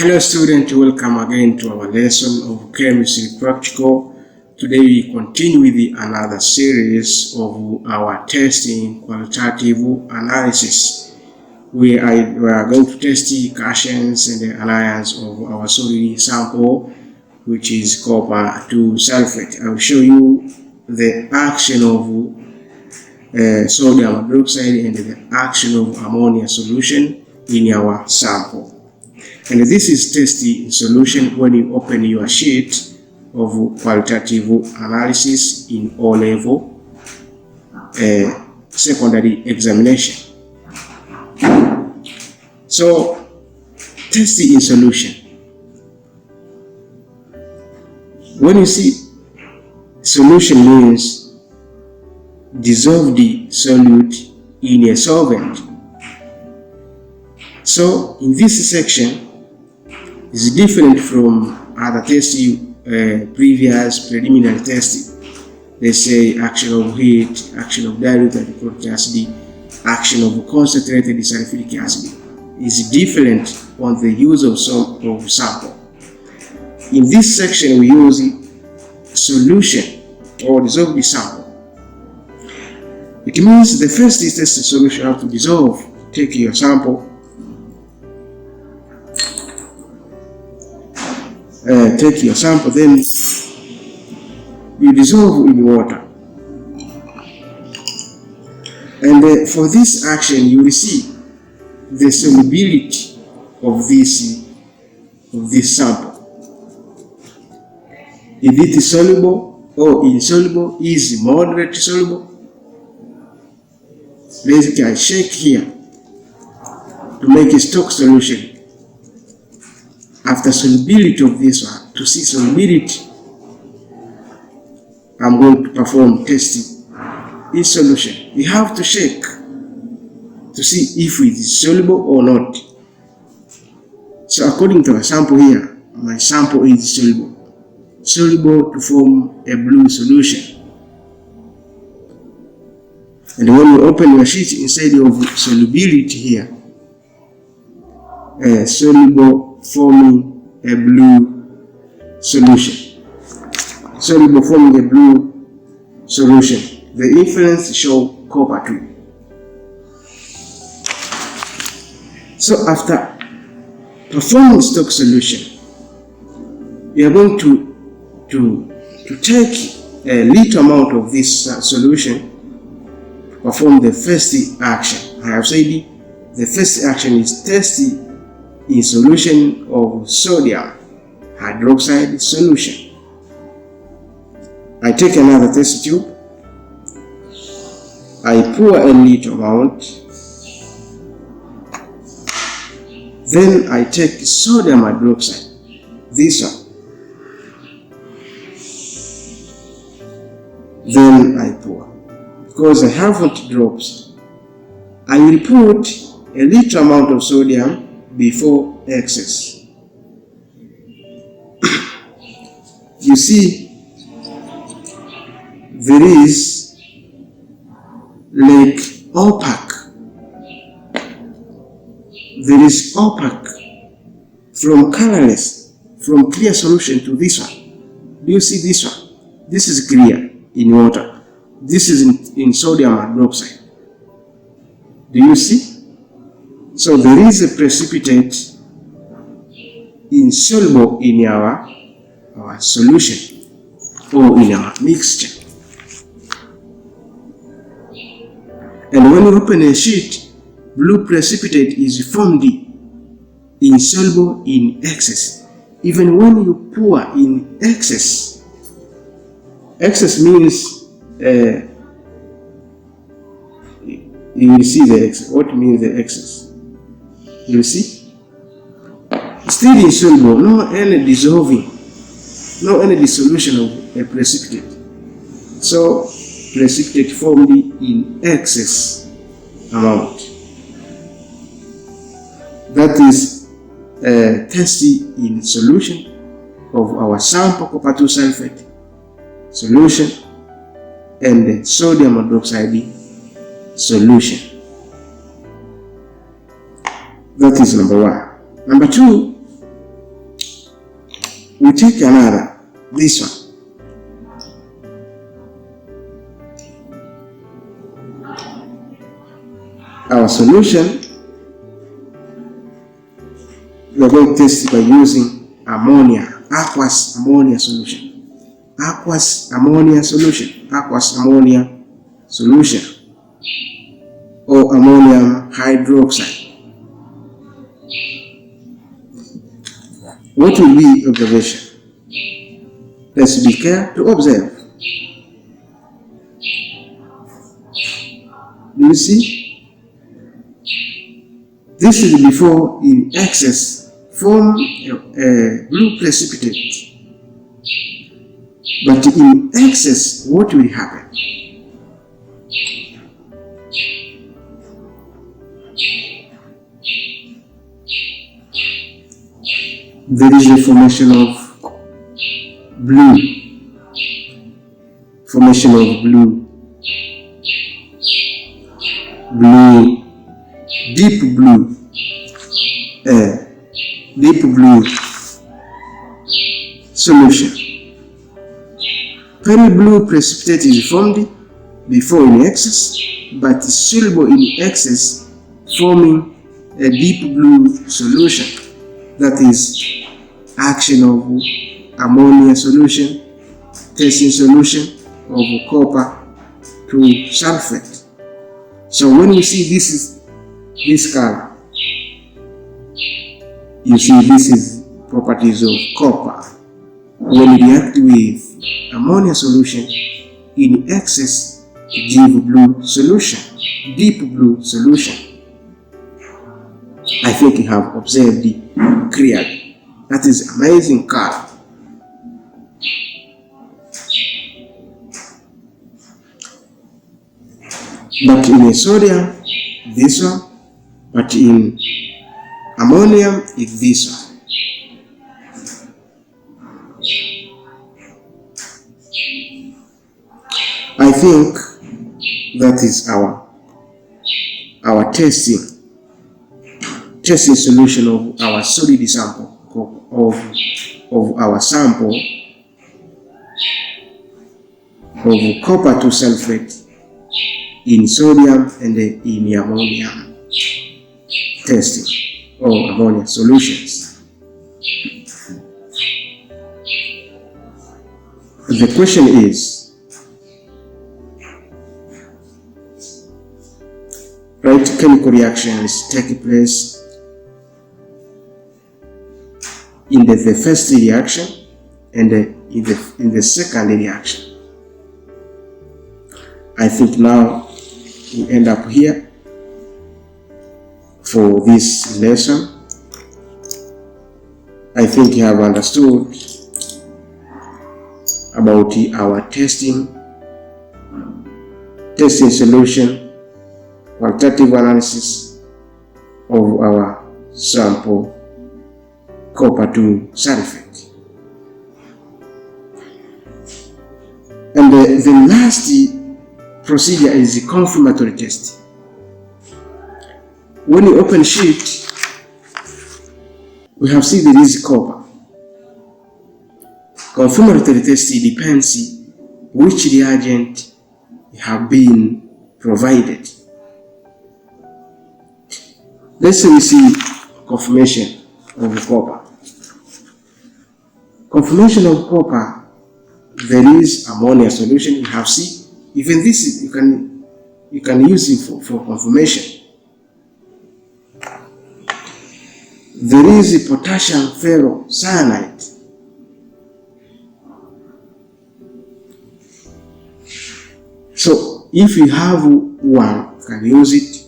Hello students, welcome again to our lesson of chemistry practical. Today we continue with another series of our testing qualitative analysis. We are going to test the cations and the anions of our solid sample, which is copper to sulfate. I will show you the action of sodium hydroxide and the action of ammonia solution in our sample. And this is tested in solution when you open your sheet of qualitative analysis in O-level secondary examination. So, testing in solution. When you see solution means dissolve the solute in a solvent. So, in this section, is different from other testing, previous preliminary testing. They say action of heat, action of dilute hydrochloric acid, action of concentrated sulfuric acid is different on the use of sample. In this section, we use solution or dissolve the sample. It means the first test solution you have to dissolve. Take your sample. Take your sample, then you dissolve in water. And for this action, you will see the solubility of this sample. If it is soluble or insoluble, is moderate soluble. Basically, I shake here to make a stock solution. After solubility of this one, to see solubility, I'm going to perform testing in solution. We have to shake to see if it is soluble or not. So according to our sample here, my sample is soluble to form a blue solution. And when you open your sheet inside of solubility here, soluble forming a blue solution. Soluble forming a blue solution. The inference show copper 2. So after performing stock solution, we are going to take a little amount of this solution to perform the first action. I have said the first action is testing in solution of sodium hydroxide solution. I take another test tube. I pour a little amount. Then I take sodium hydroxide, this one. Then I pour. Because I haven't dropped, I will put a little amount of sodium before excess. You see, there is like opaque. There is opaque from colorless, from clear solution to this one. Do you see this one? This is clear in water. This is in sodium hydroxide. Do you see? So there is a precipitate insoluble in our solution or in our mixture. And when you open a sheet, blue precipitate is formed insoluble in excess. Even when you pour in excess, excess means you will see the excess. What means the excess? You see? Still insoluble, no any dissolving, no any dissolution of a precipitate. So, precipitate formed in excess amount. That is testing in solution of our sample copper 2 sulfate solution and sodium hydroxide solution. That is number one. Number two, We take another, this one. Our solution, we are going to test it by using ammonia, aqueous ammonia solution. Aqueous ammonia solution, aqueous ammonia solution, or ammonium hydroxide. What will be observation? Let's be careful to observe. Do you see? This is before in excess form a blue precipitate. But in excess, what will happen? There is a formation of blue. Formation of blue. Blue. Deep blue. Deep blue solution. Pale blue precipitate is formed before in excess, but soluble in excess, forming a deep blue solution. That is action of ammonia solution, testing solution of copper to sulfate. So when you see this color, you see this is properties of copper. When you react with ammonia solution in excess, to give blue solution, deep blue solution. I think you have observed it clearly. That is amazing color. But in sodium, this one, but in ammonium, is this one. I think that is our testing solution of our solid sample, of our sample of copper to sulfate in sodium and in ammonium testing, or ammonia solutions. The question is, right chemical reactions take place in the first reaction and in the second reaction. I think now we end up here for this lesson. I think you have understood about our testing solution, quantitative analysis of our sample copper to sulfate. And the last procedure is the confirmatory test. When you open sheet, we have seen there is copper. Confirmatory test depends which reagent have been provided. Let's say we see confirmation of copper. Confirmation of copper, there is ammonia solution. You have seen. Even this you can use it for confirmation. There is a potassium ferrocyanide. So if you have one, you can use it.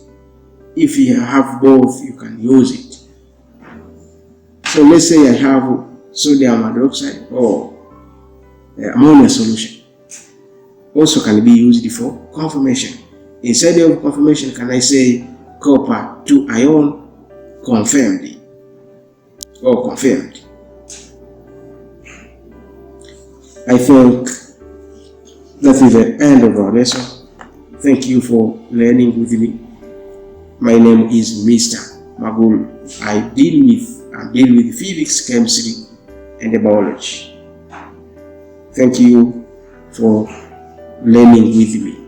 If you have both, you can use it. So let's say I have sodium hydroxide or ammonia solution. Also can be used for confirmation. Instead of confirmation, can I say copper 2 ion confirmed or confirmed? I think that is the end of our lesson. Thank you for learning with me. My name is Mr. Maguru. I deal with physics, chemistry, and biology. Thank you for learning with me.